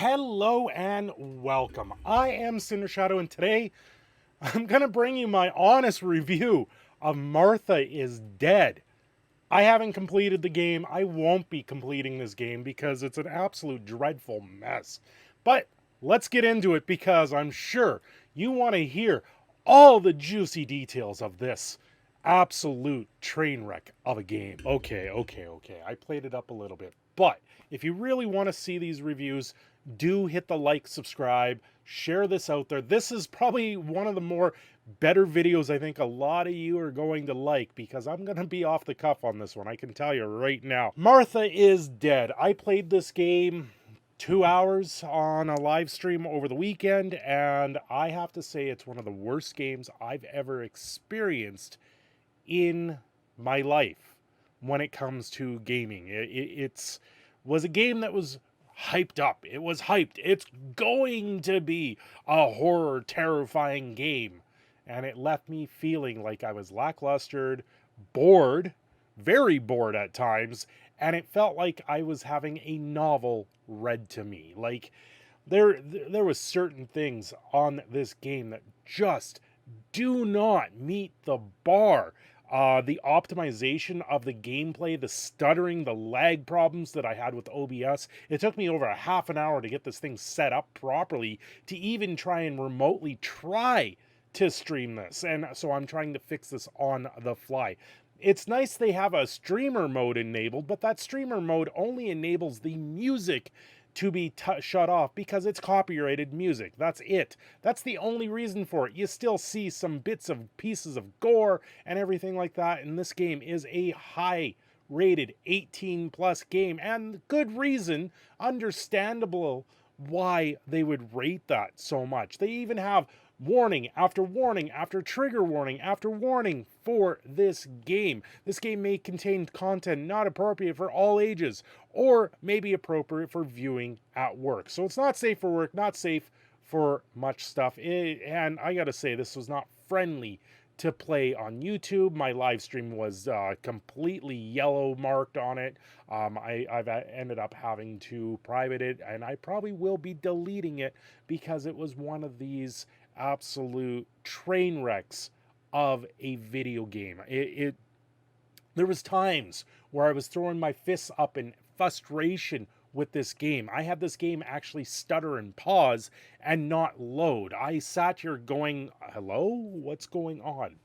Hello and welcome. I am Cindershadow, and today I'm going to bring you my honest review of Martha is Dead. I haven't completed the game. I won't be completing this game because it's an absolute dreadful mess. But let's get into it because I'm sure you want to hear all the juicy details of this absolute train wreck of a game. Okay. I played it up a little bit. But if you really want to see these reviews, do hit the like, subscribe, share this out there. This is probably one of the more better videos I think a lot of you are going to like because I'm going to be off the cuff on this one. I can tell you right now. Martha is Dead. I played this game 2 hours on a live stream over the weekend, and I have to say it's one of the worst games I've ever experienced in my life when it comes to gaming. It's was a game that was hyped up. It was hyped. It's going to be a horror, terrifying game. And it left me feeling like I was lacklustered, bored, very bored at times, and it felt like I was having a novel read to me. Like there was certain things on this game that just do not meet the bar. The optimization of the gameplay, the stuttering, the lag problems that I had with OBS. It took me over a half an hour to get this thing set up properly to even try and remotely try to stream this. And so I'm trying to fix this on the fly. It's nice they have a streamer mode enabled, but that streamer mode only enables the music to be shut off because it's copyrighted music. That's it. That's the only reason for it. You still see some bits of pieces of gore and everything like that, and this game is a high rated 18 plus game, and good reason, understandable why they would rate that so much. They even have warning after warning after trigger warning after warning for this game. This game may contain content not appropriate for all ages or may be appropriate for viewing at work. So it's not safe for work, not safe for much stuff. And I gotta say, this was not friendly to play on YouTube. My live stream was completely yellow marked on it. I've ended up having to private it, and I probably will be deleting it because it was one of these absolute train wrecks of a video game. There was times where I was throwing my fists up in frustration with this game. I had this game actually stutter and pause and not load. I sat here going, hello? What's going on?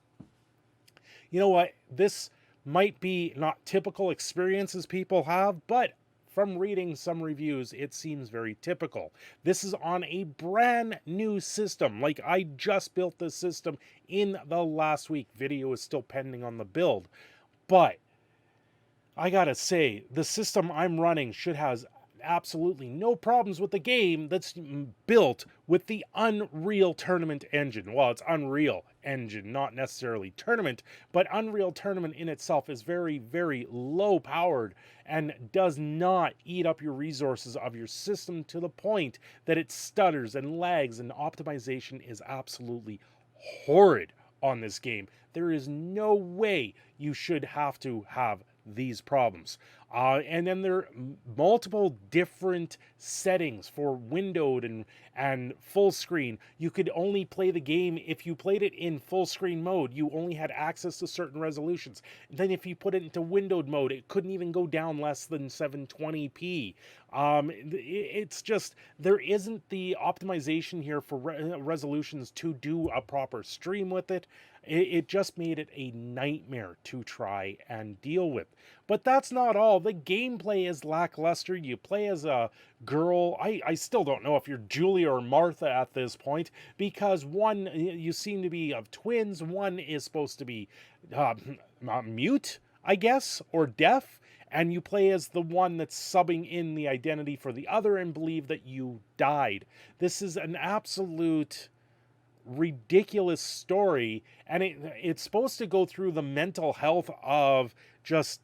You know what? This might be not typical experiences people have, but from reading some reviews, it seems very typical. This is on a brand new system. Like, I just built this system in the last week. Video is still pending on the build. But I gotta say, the system I'm running should have absolutely no problems with the game that's built with the Unreal Tournament engine. Well, it's Unreal Engine, not necessarily Tournament, but Unreal Tournament in itself is very, very low powered and does not eat up your resources of your system to the point that it stutters and lags, and optimization is absolutely horrid on this game. There is no way you should have to have these problems. And then there are multiple different settings for windowed and full screen. You could only play the game if you played it in full screen mode. You only had access to certain resolutions. Then if you put it into windowed mode, it couldn't even go down less than 720p. It's just, there isn't the optimization here for resolutions to do a proper stream with it. It just made it a nightmare to try and deal with. But that's not all. The gameplay is lackluster. You play as a girl. I still don't know if you're Julia or Martha at this point, because one, you seem to be of twins. One is supposed to be mute, I guess, or deaf. And you play as the one that's subbing in the identity for the other and believe that you died. This is an absolute ridiculous story, and it's supposed to go through the mental health of just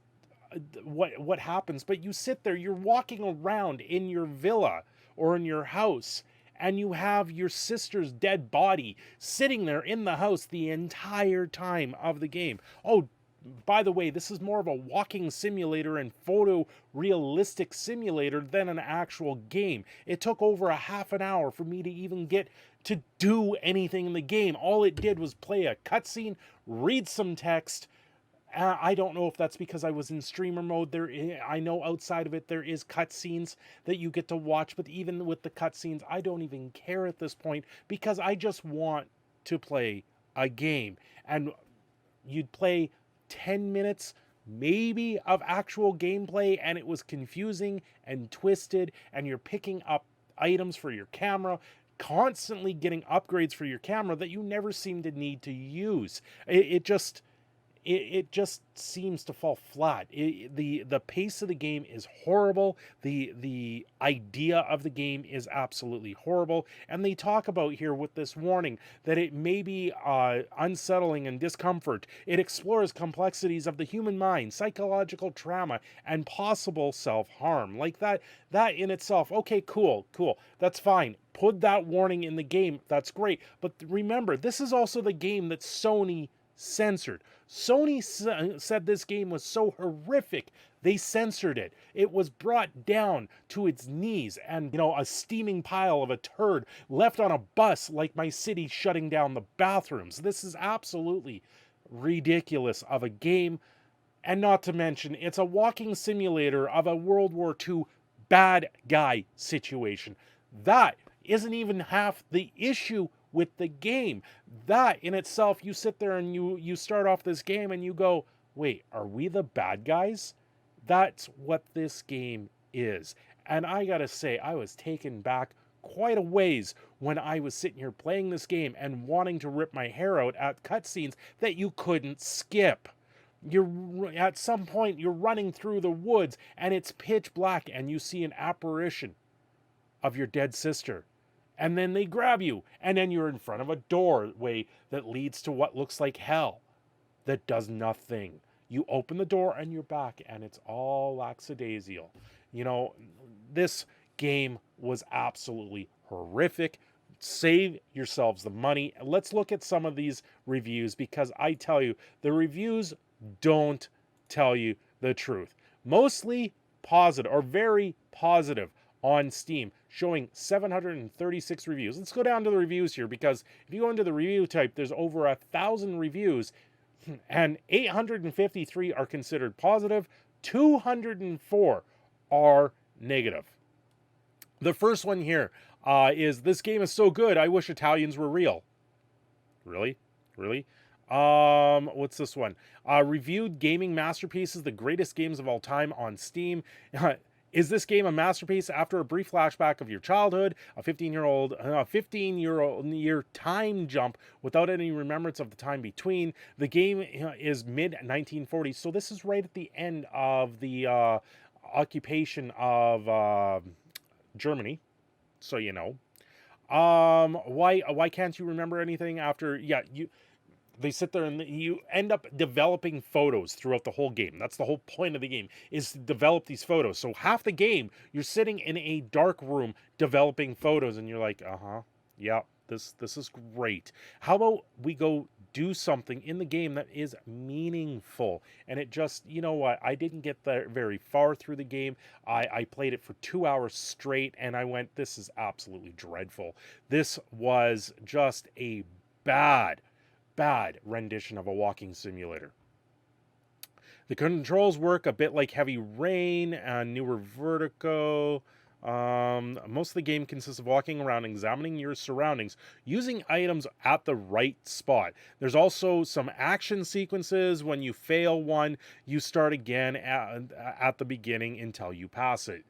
what happens, but you sit there, you're walking around in your villa or in your house, and you have your sister's dead body sitting there in the house the entire time of the game. Oh, by the way, this is more of a walking simulator and photorealistic simulator than an actual game. It took over a half an hour for me to even get to do anything in the game. All it did was play a cutscene, read some text. I don't know if that's because I was in streamer mode. I know outside of it there is cutscenes that you get to watch, but even with the cutscenes, I don't even care at this point because I just want to play a game. And you'd play 10 minutes maybe of actual gameplay, and it was confusing and twisted, and you're picking up items for your camera, constantly getting upgrades for your camera that you never seem to need to use. It just seems to fall flat. The pace of the game is horrible. The idea of the game is absolutely horrible. And they talk about here with this warning that it may be unsettling and discomfort. It explores complexities of the human mind, psychological trauma, and possible self-harm. Like that in itself, okay, cool. That's fine. Put that warning in the game. That's great. But remember, this is also the game that Sony censored. Sony said this game was so horrific, they censored it. It was brought down to its knees and, a steaming pile of a turd left on a bus like my city shutting down the bathrooms. This is absolutely ridiculous of a game. And not to mention, it's a walking simulator of a World War II bad guy situation. That isn't even half the issue with the game. That in itself, you sit there and you start off this game and you go, wait, are we the bad guys? That's what this game is. And I gotta say, I was taken back quite a ways when I was sitting here playing this game and wanting to rip my hair out at cutscenes that you couldn't skip. At some point, you're running through the woods and it's pitch black and you see an apparition of your dead sister. And then they grab you, and then you're in front of a doorway that leads to what looks like hell that does nothing. You open the door and you're back, and it's all lackadaisical. This game was absolutely horrific. Save yourselves the money. Let's look at some of these reviews, because I tell you, the reviews don't tell you the truth. Mostly positive, or very positive, on Steam, showing 736 reviews. Let's go down to the reviews here, because if you go into the review type, there's over 1,000 reviews, and 853 are considered positive, 204 are negative. The first one here is, this game is so good, I wish Italians were real. Really? What's this one? Reviewed gaming masterpieces, the greatest games of all time on Steam. Is this game a masterpiece? After a brief flashback of your childhood, a 15-year time jump without any remembrance of the time between. The game is mid-1940s, so this is right at the end of the occupation of Germany, so you know. Why can't you remember anything after? Yeah, they sit there and you end up developing photos throughout the whole game. That's the whole point of the game, is to develop these photos. So half the game, you're sitting in a dark room developing photos, and you're like, yeah, this is great. How about we go do something in the game that is meaningful? And it just, you know what, I didn't get there very far through the game. I played it for 2 hours straight, and I went, this is absolutely dreadful. This was just a bad rendition of a walking simulator. The controls work a bit like Heavy Rain and newer Vertigo. Most of the game consists of walking around, examining your surroundings, using items at the right spot. There's also some action sequences. When you fail one, you start again at the beginning until you pass it.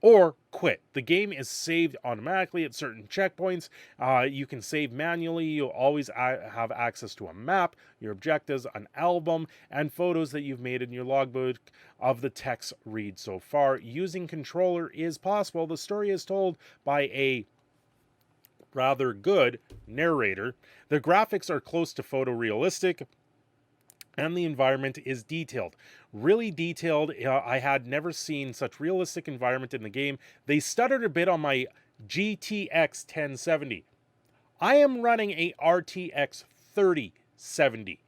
Or quit. The game is saved automatically at certain checkpoints. You can save manually. You'll always have access to a map, your objectives, an album, and photos that you've made in your logbook of the text read so far. Using controller is possible. The story is told by a rather good narrator. The graphics are close to photorealistic, and the environment is detailed. Really detailed. I had never seen such realistic environment in the game. They stuttered a bit on my GTX 1070. I am running a RTX 3070.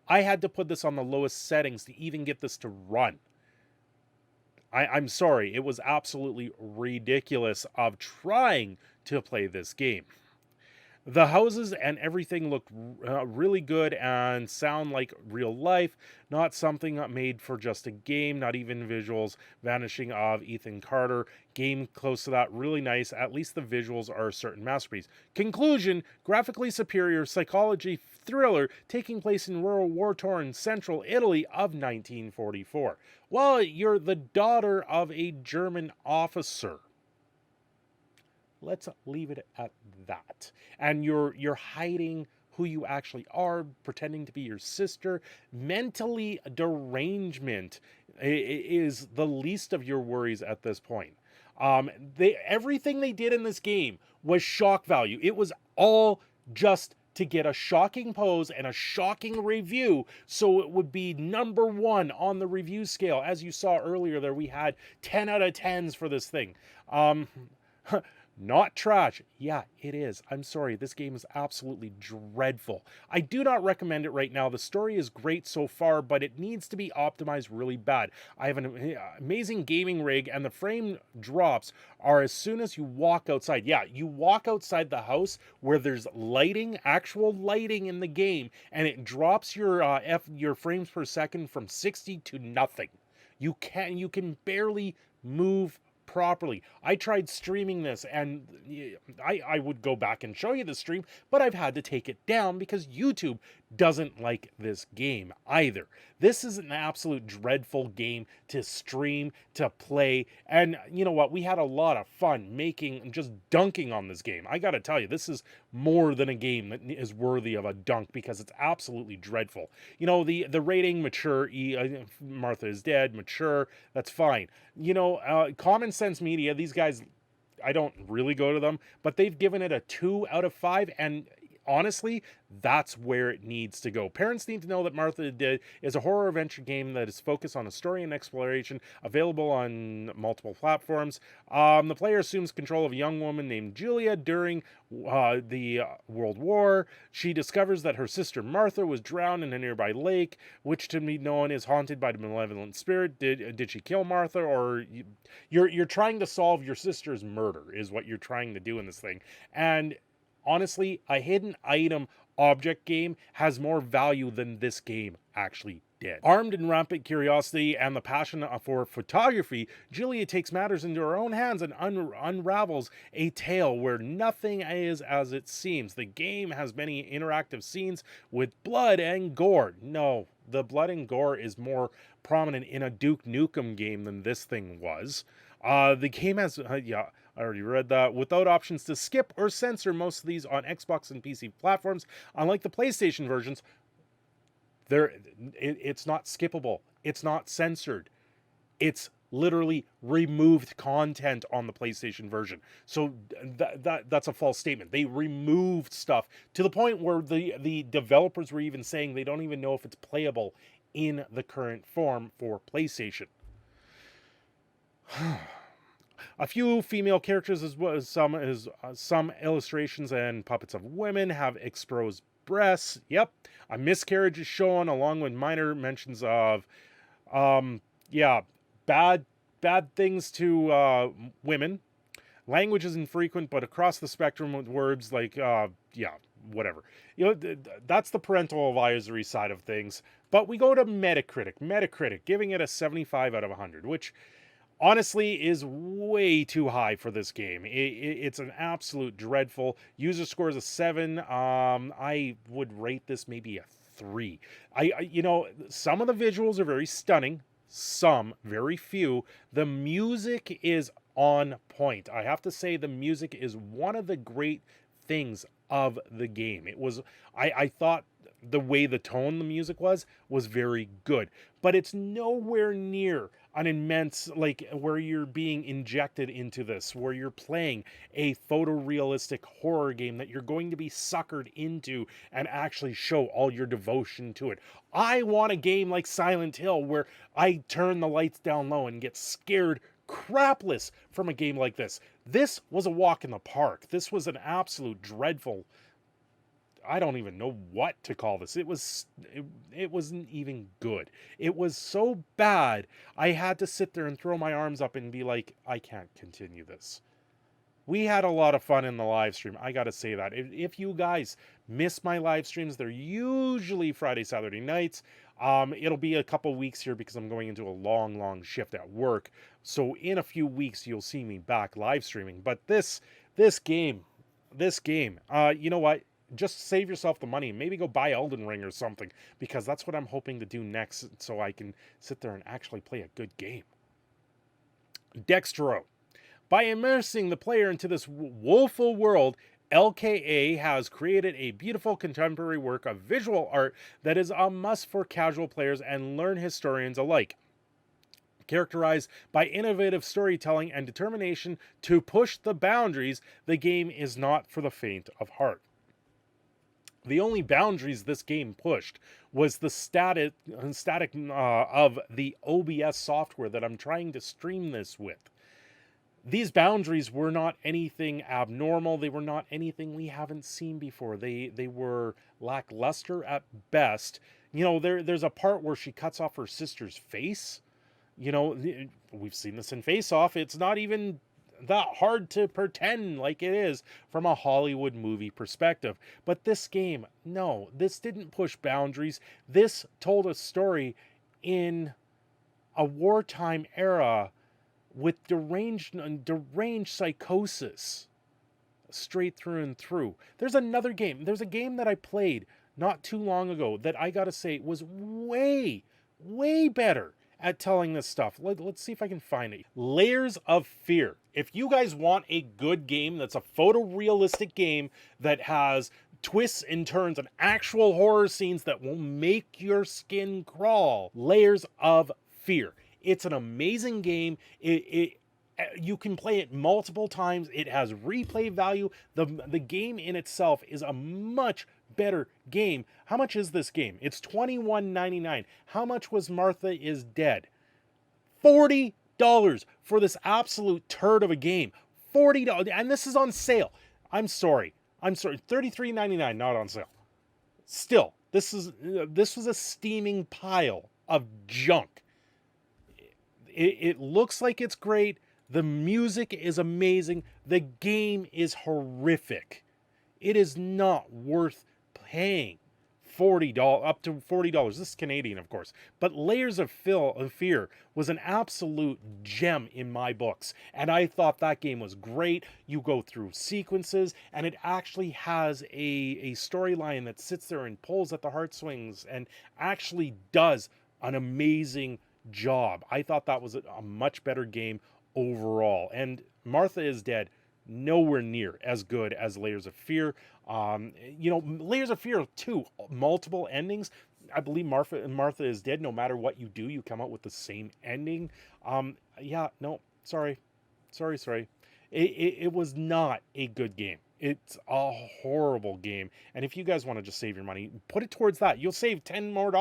I had to put this on the lowest settings to even get this to run. I'm sorry, it was absolutely ridiculous of trying to play this game. The houses and everything look really good and sound like real life, not something made for just a game, not even visuals. Vanishing of Ethan Carter, game close to that, really nice. At least the visuals are a certain masterpiece. Conclusion, graphically superior psychology thriller taking place in rural war-torn central Italy of 1944. Well, you're the daughter of a German officer. Let's leave it at that. And you're hiding who you actually are, pretending to be your sister. Mentally derangement is the least of your worries at this point. Everything they did in this game was shock value. It was all just to get a shocking pose and a shocking review, so it would be number one on the review scale. As you saw earlier there, we had 10 out of 10s for this thing. Not trash. Yeah, it is. I'm sorry. This game is absolutely dreadful. I do not recommend it right now. The story is great so far, but it needs to be optimized really bad. I have an amazing gaming rig, and the frame drops are as soon as you walk outside. Yeah, you walk outside the house where there's lighting, actual lighting in the game, and it drops your frames per second from 60 to nothing. You can barely move properly. I tried streaming this, and I would go back and show you the stream, but I've had to take it down because YouTube doesn't like this game either. This is an absolute dreadful game to stream, to play, and you know what? We had a lot of fun making, just dunking on this game. I gotta tell you, this is more than a game that is worthy of a dunk because it's absolutely dreadful. You know, the rating, mature, Martha is dead, mature, that's fine. You know, Common Sense Media, these guys, I don't really go to them, but they've given it a 2 out of 5, and honestly, that's where it needs to go. Parents need to know that Martha Dead is a horror adventure game that is focused on a story and exploration, available on multiple platforms. The player assumes control of a young woman named Julia during the World War. She discovers that her sister Martha was drowned in a nearby lake, which to be known is haunted by the malevolent spirit. Did she kill Martha, or you're trying to solve your sister's murder is what you're trying to do in this thing. And honestly, a hidden item object game has more value than this game actually did. Armed in rampant curiosity and the passion for photography, Julia takes matters into her own hands and unravels a tale where nothing is as it seems. The game has many interactive scenes with blood and gore. No, the blood and gore is more prominent in a Duke Nukem game than this thing was. The game has, yeah, I already read that. Without options to skip or censor most of these on Xbox and PC platforms, unlike the PlayStation versions, it's not skippable. It's not censored. It's literally removed content on the PlayStation version. So that's a false statement. They removed stuff to the point where the developers were even saying they don't even know if it's playable in the current form for PlayStation. A few female characters, as well as some illustrations and puppets of women, have exposed breasts. Yep, a miscarriage is shown, along with minor mentions of, yeah, bad things to women. Language is infrequent, but across the spectrum with words like, yeah, whatever. You know, that's the parental advisory side of things. But we go to Metacritic. Metacritic, giving it a 75 out of 100, which honestly is way too high for this game. It's an absolute dreadful. User score is a 7. I would rate this maybe a 3. You know, some of the visuals are very stunning. Some, very few. The music is on point. I have to say the music is one of the great things of the game. It was, I thought the way the tone the music was very good, but it's nowhere near an immense, like, where you're being injected into this, where you're playing a photorealistic horror game that you're going to be suckered into and actually show all your devotion to it. I want a game like Silent Hill where I turn the lights down low and get scared crapless from a game like this. This was a walk in the park. This was an absolute dreadful I don't even know what to call this. It wasn't even good. It was so bad, I had to sit there and throw my arms up and be like, I can't continue this. We had a lot of fun in the live stream. I got to say that. If you guys miss my live streams, they're usually Friday, Saturday nights. It'll be a couple weeks here because I'm going into a long shift at work. So in a few weeks, you'll see me back live streaming. But this game, you know what? Just save yourself the money. Maybe go buy Elden Ring or something, because that's what I'm hoping to do next, so I can sit there and actually play a good game. THRU. By immersing the player into this woeful world, LKA has created a beautiful contemporary work of visual art that is a must for casual players and learned historians alike. Characterized by innovative storytelling and determination to push the boundaries, the game is not for the faint of heart. The only boundaries this game pushed was the static of the OBS software that I'm trying to stream this with. These boundaries were not anything abnormal. They were not anything we haven't seen before. They were lackluster at best. You know, there's a part where she cuts off her sister's face. You know, we've seen this in Face Off. It's not even that hard to pretend like it is from a Hollywood movie perspective. But this game, no, this didn't push boundaries. This told a story in a wartime era with deranged psychosis straight through and through. There's another game. There's a game that I played not too long ago that I gotta say was way better at telling this stuff. Let's see if I can find it. Layers of Fear. If you guys want a good game that's a photorealistic game that has twists and turns and actual horror scenes that will make your skin crawl, Layers of Fear. It's an amazing game. You can play it multiple times. It has replay value. The game in itself is a much better game. How much is this game? It's $21.99. How much was Martha is Dead? $40 for this absolute turd of a game. $40, and this is on sale. I'm sorry. $33.99, not on sale. Still, this was a steaming pile of junk. It looks like it's great. The music is amazing. The game is horrific. It is not worth paying $40, up to $40. This is Canadian, of course. But Layers of Fear was an absolute gem in my books. And I thought that game was great. You go through sequences, and it actually has a storyline that sits there and pulls at the heartstrings and actually does an amazing job. I thought that was a much better game overall. And Martha is Dead, nowhere near as good as Layers of Fear. You know, Layers of Fear 2, multiple endings. I believe Martha is Dead, no matter what you do, you come out with the same ending. Yeah, no, sorry. It was not a good game. It's a horrible game. And if you guys want to just save your money, put it towards that. You'll save $10 more.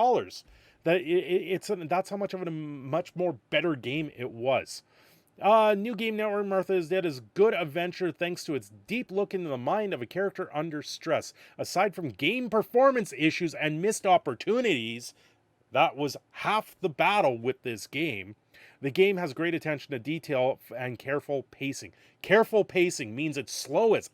That's how much of a much more better game it was. New Game Network Martha is Dead is good adventure thanks to its deep look into the mind of a character under stress. Aside from game performance issues and missed opportunities, that was half the battle with this game. The game has great attention to detail and careful pacing. Careful pacing means it's slow as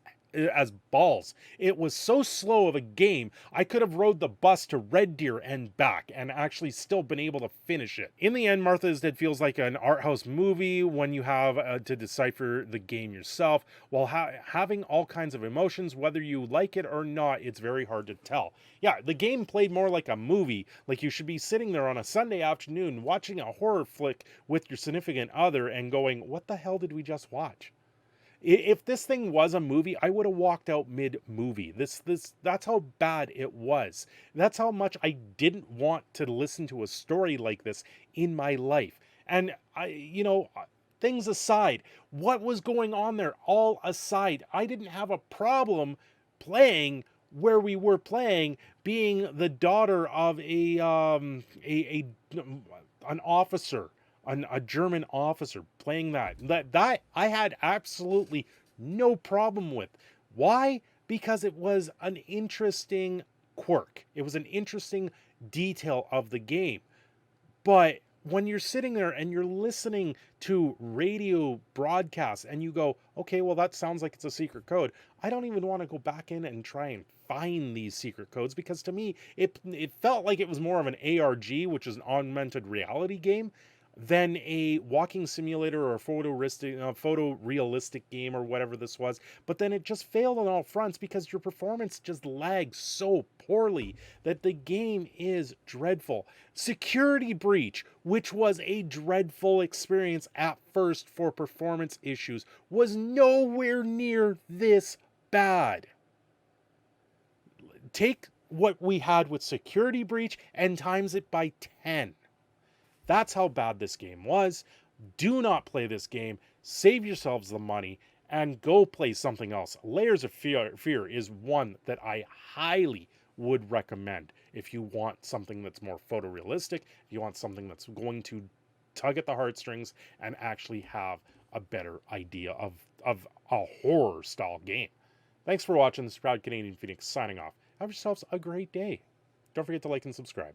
balls. It was so slow of a game, I could have rode the bus to Red Deer and back and actually still been able to finish it. In the end, Martha is Dead feels like an art house movie when you have to decipher the game yourself. While having all kinds of emotions, whether you like it or not, it's very hard to tell. Yeah, the game played more like a movie, like you should be sitting there on a Sunday afternoon watching a horror flick with your significant other and going, what the hell did we just watch? If this thing was a movie, I would have walked out mid-movie. That's how bad it was. That's how much I didn't want to listen to a story like this in my life. And things aside, what was going on there, all aside, I didn't have a problem playing where we were playing, being the daughter of an officer. A German officer, playing that I had absolutely no problem with. Why? because it was an interesting quirk. It was an interesting detail of the game. But when you're sitting there and you're listening to radio broadcasts and you go, okay, well, that sounds like it's a secret code. I don't even want to go back in and try and find these secret codes, because to me, it felt like it was more of an ARG, which is an augmented reality game, than a walking simulator or a photorealistic game or whatever this was. But then it just failed on all fronts because your performance just lags so poorly that the game is dreadful. Security Breach, which was a dreadful experience at first for performance issues, was nowhere near this bad. Take what we had with Security Breach and times it by 10. That's how bad this game was. Do not play this game. Save yourselves the money and go play something else. Layers of Fear is one that I highly would recommend if you want something that's more photorealistic, if you want something that's going to tug at the heartstrings and actually have a better idea of a horror style game. Thanks for watching. This is Proud Canadian Phoenix signing off. Have yourselves a great day. Don't forget to like and subscribe.